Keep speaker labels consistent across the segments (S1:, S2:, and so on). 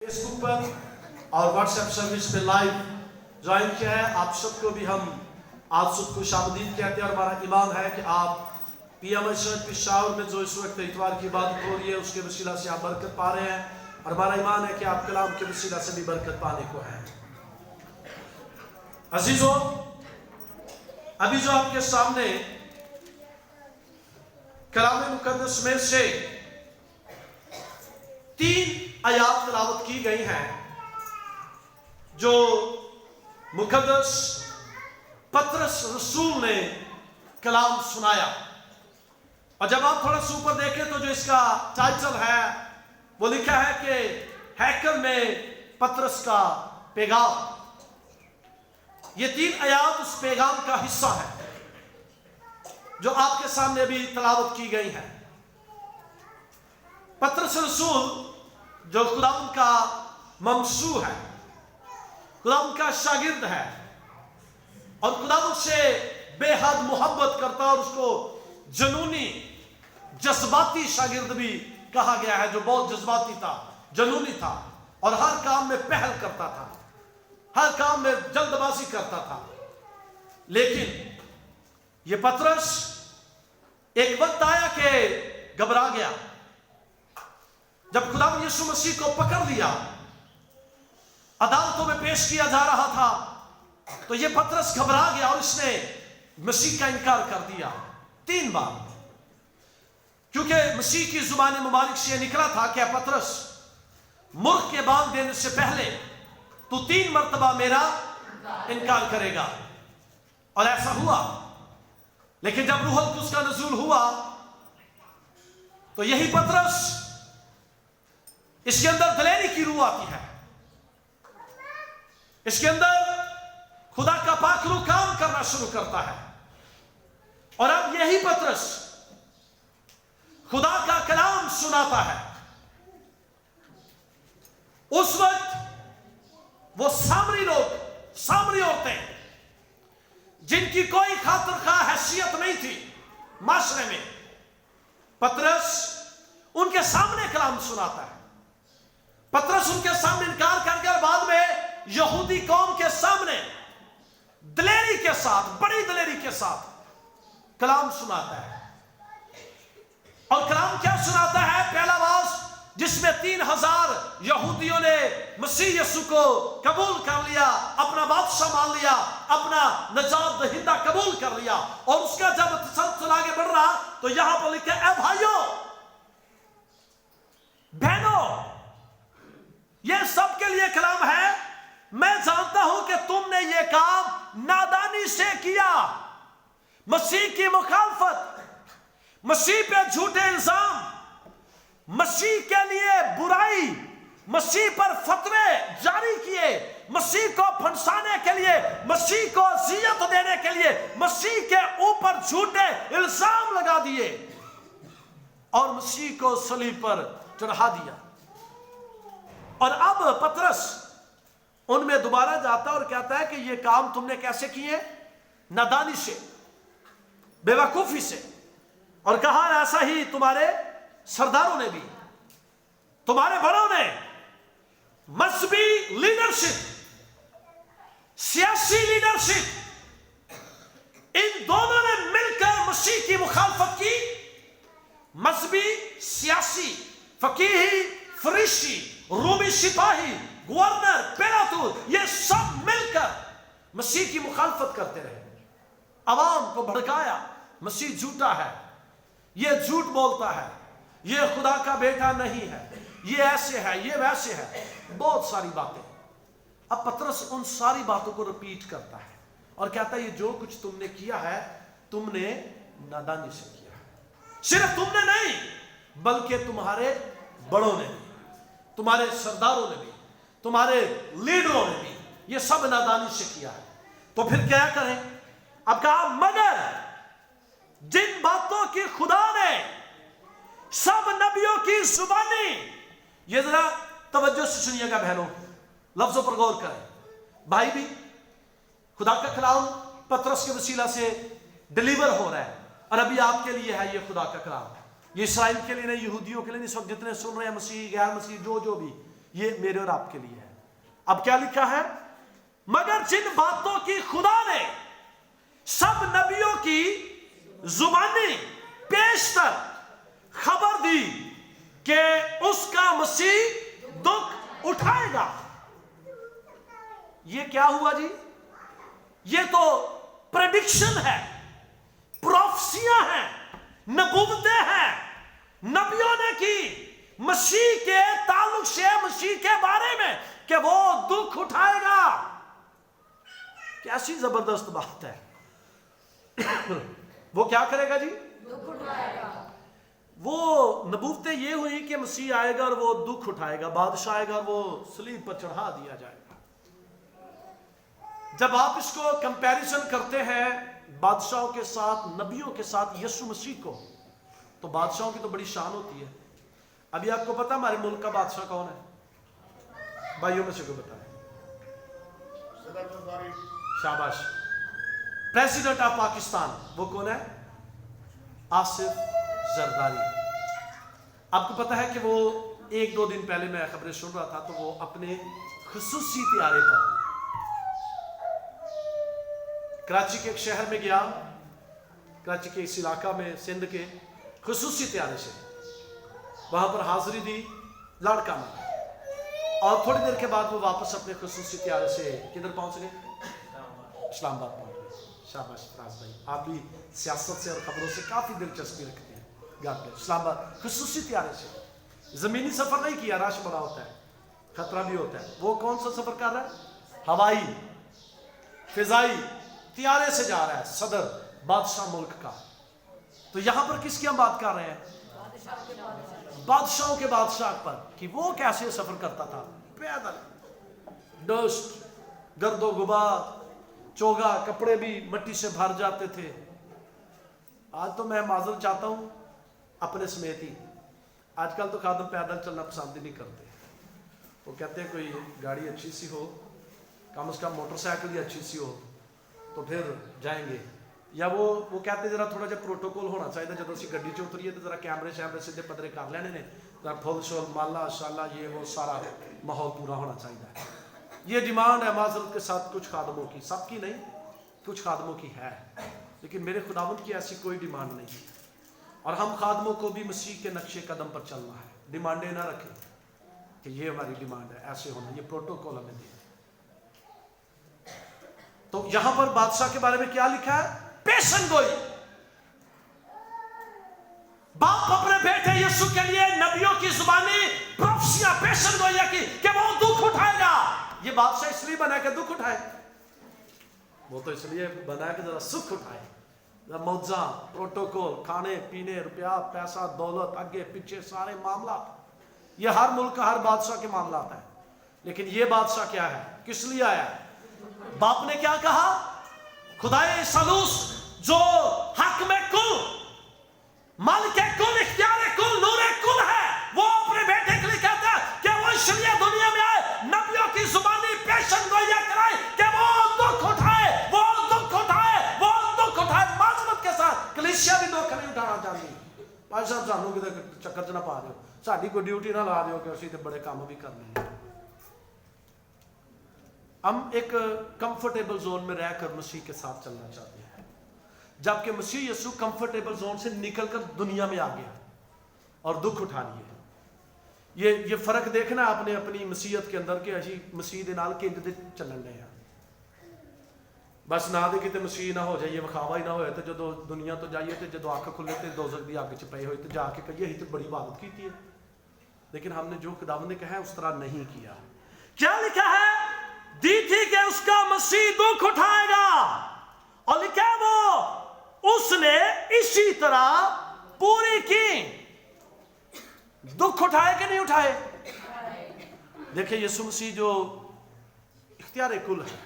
S1: Face بک پر اور what's app service پہ live join کیا ہے. آپ سب کو بھی ہم آپ سب کو شامدید کہتے ہیں اور ہمارا ایمان ہے کہ آپ پی ایم ارشد پشاور میں جو اس وقت اتوار کی عبادت ہو رہی ہے اس کے وسیلہ سے آپ برکت پا رہے ہیں اور ہمارا ایمان ہے کہ آپ کلام کے وسیلہ سے بھی برکت پانے کو ہے. عزیزوں، ابھی جو آپ کے سامنے کلام مقدس میں سے 3 آیات تلاوت کی گئی ہیں جو مقدس پطرس رسول نے کلام سنایا. اور جب آپ تھوڑا سا اوپر دیکھیں تو جو اس کا ٹائٹل ہے وہ لکھا ہے کہ ہیکل میں پطرس کا پیغام. یہ 3 آیات اس پیغام کا حصہ ہے جو آپ کے سامنے بھی تلاوت کی گئی ہے. پطرس رسول جو خداوند کا ممسوح ہے، خداوند کا شاگرد ہے اور خداوند سے بے حد محبت کرتا اور اس کو جنونی جذباتی شاگرد بھی کہا گیا ہے، جو بہت جذباتی تھا، جنونی تھا اور ہر کام میں پہل کرتا تھا، ہر کام میں جلد بازی کرتا تھا. لیکن یہ پطرس ایک وقت آیا کہ گھبرا گیا. جب خداوند یسوع مسیح کو پکڑ لیا، عدالتوں میں پیش کیا جا رہا تھا، تو یہ پطرس گھبرا گیا اور اس نے مسیح کا انکار کر دیا 3 بار. کیونکہ مسیح کی زبان مبارک سے یہ نکلا تھا کہ پطرس، مرغ کے بانگ دینے سے پہلے تو 3 مرتبہ میرا انکار کرے گا. اور ایسا ہوا. لیکن جب روح القدس کا نزول ہوا تو یہی پطرس، اس کے اندر دلیری کی روح آتی ہے، اس کے اندر خدا کا پاک روح کام کرنا شروع کرتا ہے. اور اب یہی پطرس خدا کا کلام سناتا ہے. اس وقت وہ سامری لوگ، سامری عورتیں جن کی کوئی خاطر خواہ حیثیت نہیں تھی معاشرے میں، پطرس ان کے سامنے کلام سناتا ہے. پطرس ان کے سامنے انکار کر کے بعد میں یہودی قوم کے سامنے دلیری کے ساتھ، بڑی دلیری کے ساتھ کلام سناتا ہے. اور کلام کیا سناتا ہے؟ پہلا باز جس میں 3000 یہودیوں نے مسیح یسوع کو قبول کر لیا، اپنا بادشاہ مان لیا، اپنا نجات دہندہ قبول کر لیا. اور اس کا جب تسلسل آگے بڑھ رہا تو یہاں پر لکھا ہے، اے بھائیوں، بہنوں، یہ سب کے لیے کلام ہے. میں جانتا ہوں کہ تم نے یہ کام نادانی سے کیا. مسیح کی مخالفت، مسیح پہ جھوٹے الزام، مسیح کے لیے برائی، مسیح پر فتوے جاری کیے، مسیح کو پھنسانے کے لیے، مسیح کو اذیت دینے کے لیے مسیح کے اوپر جھوٹے الزام لگا دیے اور مسیح کو صلیب پر چڑھا دیا. اور اب پطرس ان میں دوبارہ جاتا اور کہتا ہے کہ یہ کام تم نے کیسے کیے؟ نادانی سے، بے وقوفی سے. اور کہا ایسا ہی تمہارے سرداروں نے بھی، تمہارے بڑوں نے، مذہبی لیڈرشپ، سیاسی لیڈرشپ، ان دونوں نے مل کر مسیح کی مخالفت کی. مذہبی، سیاسی، فقیہی، فرشتی، رومی سپاہی، گورنر، پیلاطو، یہ سب مل کر مسیح کی مخالفت کرتے رہے. عوام کو بھڑکایا، مسیح جھوٹا ہے، یہ جھوٹ بولتا ہے، یہ خدا کا بیٹا نہیں ہے، یہ ایسے ہے، یہ ویسے ہے، بہت ساری باتیں. اب پطرس ان ساری باتوں کو ریپیٹ کرتا ہے اور کہتا ہے یہ جو کچھ تم نے کیا ہے تم نے نادانی سے کیا ہے. صرف تم نے نہیں بلکہ تمہارے بڑوں نے بھی، تمہارے سرداروں نے بھی، تمہارے لیڈروں نے بھی، یہ سب نادانی سے کیا ہے. تو پھر کیا کریں؟ اب کہا مگر جن باتوں کی خدا نے سب نبیوں کی زبانی، یہ ذرا توجہ سے سنیے گا بہنوں، لفظوں پر غور کریں. بھائی بھی خدا کا کلام پطرس کے وسیلہ سے ڈیلیور ہو رہا ہے اور ابھی آپ کے لیے ہے یہ خدا کا کلام. یہ اسرائیل کے لیے نہیں، یہودیوں کے لیے نہیں، سب جتنے سن رہے ہیں مسیح، غیر مسیح، جو بھی، یہ میرے اور آپ کے لیے ہے. اب کیا لکھا ہے؟ مگر جن باتوں کی خدا نے سب نبیوں کی زبانی پیشتر خبر دی کہ اس کا مسیح دکھ اٹھائے گا. یہ کیا ہوا جی؟ یہ تو پریڈکشن ہے، پروفیسیاں ہیں، نبوتیں ہیں نبیوں نے کی مسیح کے تعلق سے، مسیح کے بارے میں کہ وہ دکھ اٹھائے گا. کیسی زبردست بات ہے. وہ کیا کرے گا جی؟
S2: دکھ اٹھائے گا.
S1: وہ نبوتیں یہ ہوئی کہ مسیح آئے گا اور وہ دکھ اٹھائے گا، بادشاہ آئے گا اور وہ صلیب پر چڑھا دیا جائے گا. جب آپ اس کو کمپیریزن کرتے ہیں بادشاہوں کے ساتھ، نبیوں کے ساتھ یسوع مسیح کو، تو بادشاہوں کی تو بڑی شان ہوتی ہے. ابھی آپ کو پتا ہمارے ملک کا بادشاہ کون ہے؟ بھائیوں میں سے کوئی بتائیں. شاباش. پریزیڈنٹ آف پاکستان وہ کون ہے؟ آصف زرداری. آپ کو پتا ہے کہ وہ 1-2 دن پہلے میں خبریں سن رہا تھا، تو وہ اپنے خصوصی طیارے پر کراچی کے ایک شہر میں گیا، کراچی کے اس علاقہ میں سندھ کے، خصوصی طیارے سے وہاں پر حاضری دی لاڑکانہ میں، اور تھوڑی دیر کے بعد وہ واپس اپنے خصوصی طیارے سے کدھر پہنچ گئے؟ اسلام آباد پہنچ گئے. شاباش فراز بھائی، آپ بھی سیاست سے اور خبروں سے کافی دلچسپی رکھتے ہیں. اسلام آباد خصوصی طیارے سے، زمینی سفر نہیں کیا، رش بڑا ہوتا ہے، خطرہ بھی ہوتا ہے. وہ کون سا سفر کر رہا ہے؟ ہوائی فضائی طیارے سے جا رہا ہے، صدر بادشاہ ملک کا. تو یہاں پر کس کی ہم بات کر رہے ہیں؟ بادشاہوں کے بادشاہ پر، کہ وہ کیسے سفر کرتا تھا. پیدل، ڈسٹ، گرد و غبار، چوگا، کپڑے بھی مٹی سے بھر جاتے تھے. آج تو میں معذرت چاہتا ہوں اپنے سمیت ہی، آج کل تو خادم پیدل چلنا پسند ہی نہیں کرتے. وہ کہتے ہیں کوئی گاڑی اچھی سی ہو، کم از کم موٹر سائیکل ہی اچھی سی ہو تو پھر جائیں گے. یا وہ کہتے ہیں ذرا تھوڑا جہا پروٹوکول ہونا چاہیے، جب اسی گڈی چ اتریے تو ذرا کیمرے شیمرے سیدھے پدرے کر لینے نے، ذرا پھول شول مالا شالا یہ وہ سارا ماحول پورا ہونا چاہیے. یہ ڈیمانڈ ہے معذرت کے ساتھ کچھ خادموں کی، سب کی نہیں، کچھ خادموں کی ہے، لیکن میرے خداوند کی ایسی کوئی ڈیمانڈ نہیں. اور ہم خادموں کو بھی مسیح کے نقشے قدم پر چلنا ہے. ڈیمانڈیں نہ رکھیں کہ یہ ہماری ڈیمانڈ ہے، ایسے ہونا، یہ پروٹوکول ہمیں دیں. تو یہاں پر بادشاہ کے بارے میں کیا لکھا ہے؟ پیشن گوئی. باپ اپنے بیٹے یسوع کے لیے نبیوں کی زبانی پروفیسیاں پیشن گوئیاں کی کہ وہ دکھ اٹھائے گا. یہ بادشاہ اس لیے بنا کہ دکھ اٹھائے، وہ تو اس لیے بنا کہ ذرا سکھ اٹھائے. موضاں، پروٹوکول، کھانے پینے، روپیہ پیسہ دولت، آگے پیچھے سارے معاملات، یہ ہر ملک کا ہر بادشاہ کے معاملات ہیں. لیکن یہ بادشاہ کیا ہے؟ کس لیے آیا ہے؟ باپ نے کیا کہا؟ خدائے سلوس جو حکم کل، مالک کل، اختیار کل، نور کل ہے، وہ اپنے بیٹے کے لیے کہتا ہے کہ وہ اس لیے دنیا میں آئے، نبیوں کی زبانی پیشن گوئیاں کرائے کہ وہ دکھ اٹھائے، وہ دکھ اٹھائے، وہ دکھ اٹھائے. معذرت کے ساتھ کلیسیا بھی دکھ نہیں اٹھانا چاہتی. بھائی صاحب سانوں کدھر چکر چ نہ پا دیو، ساری کوئی ڈیوٹی نہ لا دیو کہ اسی تے بڑے کام بھی کرنے ہیں. ہم ایک کمفرٹیبل زون میں رہ کر مسیح کے ساتھ چلنا چاہتے ہیں، جبکہ مسیح یسوع کمفرٹیبل زون سے نکل کر دنیا میں آ گیا اور دکھ اٹھا لیے. یہ فرق دیکھنا آپ نے اپنی مسیحت کے اندر کہ اسی مسیح دے نال کینج دے چلن لے ہیں. بس نہ دے کتے مسیح نہ ہو جائے، یہ وکھاوا ہی نہ ہوئے تو جدو دنیا تو جائیے تو جدو آنکھ کھلے تو دوزخ دی آگ چ پئے ہوئے تو جا کے کہیے ہی تو بڑی عبادت کیتی ہے. لیکن ہم نے جو خداوند نے کہا ہے اس طرح نہیں کیا. کیا لکھا ہے؟ دی تھی کہ اس کا مسیح دکھ اٹھائے گا، اور لکھا ہے وہ اس نے اسی طرح پوری کی. دکھ اٹھائے کہ نہیں اٹھائے؟ دیکھیں یسوع مسیح جو اختیار کل ہے،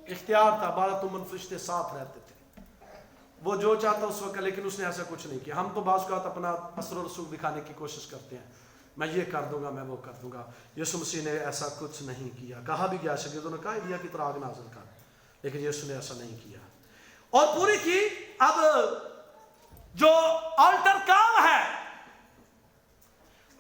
S1: اختیار تھا، 12 تمن فرشتے ساتھ رہتے تھے، وہ جو چاہتا اس وقت، لیکن اس نے ایسا کچھ نہیں کیا. ہم تو بعض اوقات اپنا اثر و رسوخ دکھانے کی کوشش کرتے ہیں، میں یہ کر دوں گا، میں وہ کر دوں گا. یسوع مسیح نے ایسا کچھ نہیں کیا. کہا بھی گیا شاگردوں نے کہا ایلیا کی طرح آگ نازل کر، لیکن یسوع نے ایسا نہیں کیا اور پوری کی. اب جو آلٹر کام ہے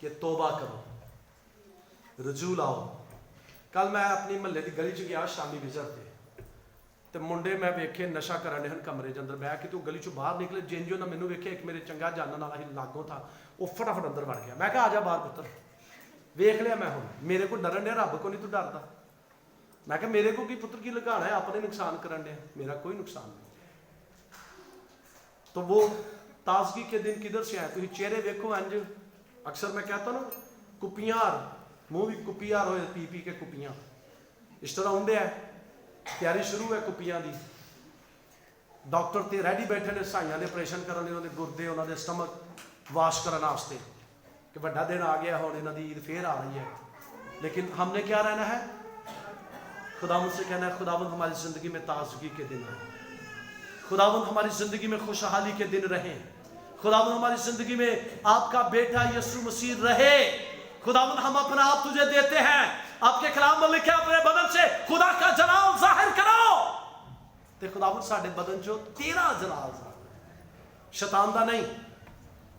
S1: کہ توبہ کرو, رجوع لاؤ. کل میں اپنی محلے کی گلی چ گیا شامی وزر تے تے منڈے میں ویکھے نشا کرن دے ہن کمرے دے اندر بہ کے, تو گلی چ باہر نکلے, جنجو نہ مینوں ویکھے, ایک میرے چنگا جانن والا ہی لاگوں تھا, وہ فٹافٹ اندر وڑ گیا. میں کہا آ جا باہر پتر, ویکھ لیا میں ہن, میرے کو ڈرن دیا, رب کو نہیں تو ڈردا. میں کہا میرے کو کی پتر کی لگانا ہے, اپنے نقصان کرن دیا, میرا کوئی نقصان نہیں. تو وہ تازگی کے دن کدھر سے آئے؟ تو یہ چہرے ویکھو انج, اکثر میں کہتا ہوں نا کپیاں, منہ بھی کپیاں ہوئے پی پی کے کپیاں, اس طرح ہوں ہے. تیاری شروع ہے کپیاں دی, ڈاکٹر تے ریڈی بیٹھے نے سائیاں دے آپریشن کرنے, انہوں نے گردے, انہوں نے سٹمک واش کرنے واسطے کہ بڑا دن آ گیا, ہوں انہوں دی عید پھر آ رہی ہے. لیکن ہم نے کیا رہنا ہے؟ خداوند سے کہنا ہے خداوند ہماری زندگی میں تازگی کے دن آئے, خداوند ہماری زندگی میں خوشحالی کے دن رہیں, خداوند ہماری زندگی میں آپ کا بیٹا یسوع مسیح رہے. خداوند ہم اپنا آپ تجھے دیتے ہیں, آپ کے کلام میں لکھا اپنے بدن سے خدا کا جلال ظاہر کرو. تے خداوند ساڈے بدن چو تیرا جلال ظاہر, شیطان دا نہیں.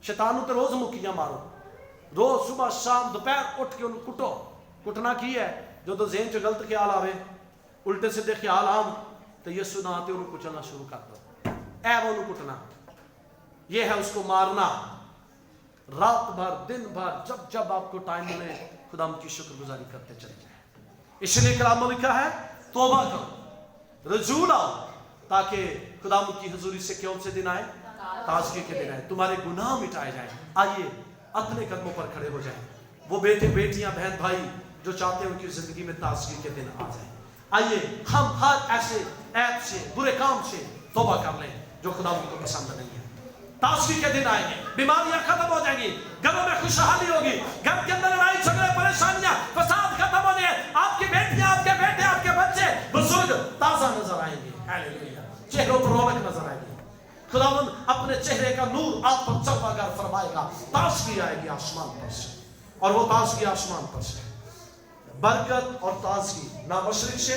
S1: شیطان نو تے روز مکیاں مارو, روز صبح شام دوپہر اٹھ کے انہوں کٹو. کٹنا کی ہے؟ جو تو ذہن چ غلط خیال آوے, الٹے سیدھے خیال آن, تو یسوع نام تے انہوں کچلنا شروع کر دو. اے وہ انہوں کٹنا, یہ ہے اس کو مارنا. رات بھر دن بھر جب جب آپ کو ٹائم ملے خدا کی شکر گزاری کرتے چلے جائیں. اس لیے کلام میں لکھا ہے توبہ کرو, رجوع لاؤ, تاکہ خدا کی حضوری سے کون سے دن آئے؟ تازگی کے دن آئے, تمہارے گناہ مٹائے جائیں. آئیے اپنے قدموں پر کھڑے ہو جائیں. وہ بیٹے بیٹیاں بہن بھائی جو چاہتے ہیں ان کی زندگی میں تازگی کے دن آ جائیں, آئیے ہم ہر ایسے عیب سے, برے کام سے توبہ کر لیں جو خدا کو پسند نہیں ہے. تازگی کے دن آئیں گے, بیماریاں ختم ہو جائیں گی, گھروں میں خوشحالی ہوگی, گھر کے اندر لڑائی جھگڑے پریشانیاں فساد ختم ہو جائیں, آپ کی بیٹیاں, آپ کے بیٹے, آپ کے بچے بزرگ تازہ نظر آئیں گے. ہاللیلویا, چہروں پر رونق نظر آئے گی. خداوند اپنے چہرے کا نور آپ پر چمکا کر فرمائے گا. تازگی آئے گی آسمان پر سے, اور وہ تازگی آسمان پر سے, برکت اور تازگی نہ مشرق سے